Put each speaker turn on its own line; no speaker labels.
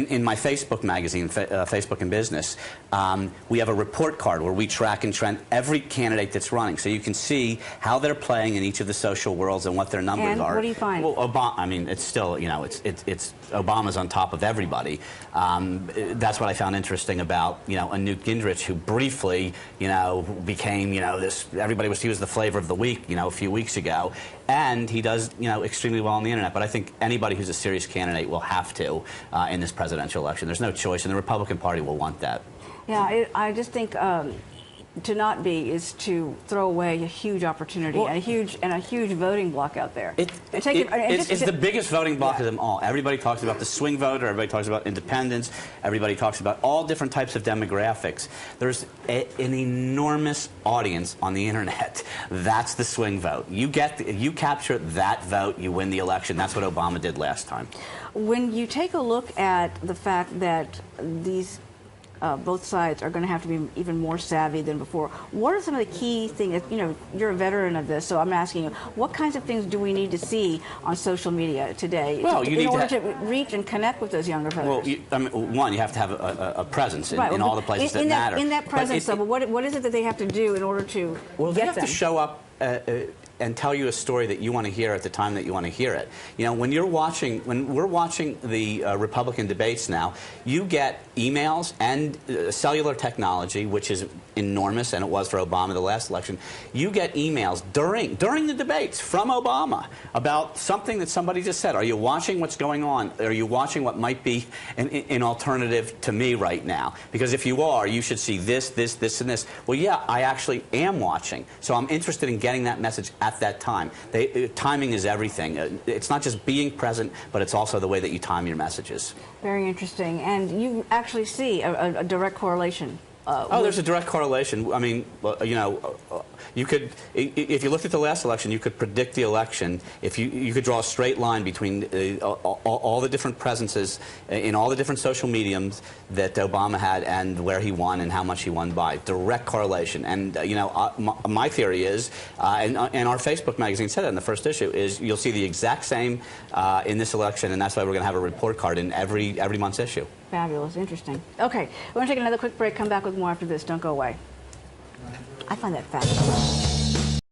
in my Facebook magazine, Facebook and Business, we have a report card where we track and trend every candidate that's running, so you can see how they're playing in each of the social worlds and what their numbers
and
are.
What do you find?
Well, Obama. I mean, it's still, you know, it's Obama's on top of everybody. That's what I found interesting about, you know, a Newt Gingrich who briefly, you know, became, you know, this. He was the flavor of the week, you know, a few weeks ago, and he does, you know, extremely well on the internet. But I think anybody who's a serious candidate will have to in this presidential election. There's no choice, and the Republican Party will want that.
Yeah, I just think to not be is to throw away a huge opportunity, and a huge voting block out there.
It's the biggest voting block of them all. Everybody talks about the swing voter. Everybody talks about independents. Everybody talks about all different types of demographics. There's an enormous audience on the internet. That's the swing vote. You capture that vote, you win the election. That's what Obama did last time.
When you take a look at the fact that these both sides are going to have to be even more savvy than before, what are some of the key things? You know, you're a veteran of this, so I'm asking you, what kinds of things do we need to see on social media today in order to reach and connect with those younger voters?
Well, I mean, one, you have to have a presence in all the places that matter.
In that presence, but what is it that they have to do in order to get them?
Well, they have to show up and tell you a story that you want to hear at the time that you want to hear it. You know, when we're watching the Republican debates now, you get emails and cellular technology, which is enormous, and it was for Obama the last election. You get emails during the debates from Obama about something that somebody just said. Are you watching what's going on? Are you watching what might be an alternative to me right now? Because if you are, you should see this, this, this, and this. Well, yeah, I actually am watching, so I'm interested in getting that message at that time. Timing is everything. It's not just being present, but it's also the way that you time your messages.
Very interesting. And you actually see a direct correlation.
There's a direct correlation. I mean, you know, you could, if you looked at the last election, you could predict the election. If you could draw a straight line between all the different presences in all the different social mediums that Obama had and where he won and how much he won by. Direct correlation. And you know, my theory is, and our Facebook magazine said it in the first issue, is you'll see the exact same in this election, and that's why we're going to have a report card in every month's issue.
Fabulous. Interesting. Okay, we're going to take another quick break. Come back with more after this. Don't go away. I find that fascinating.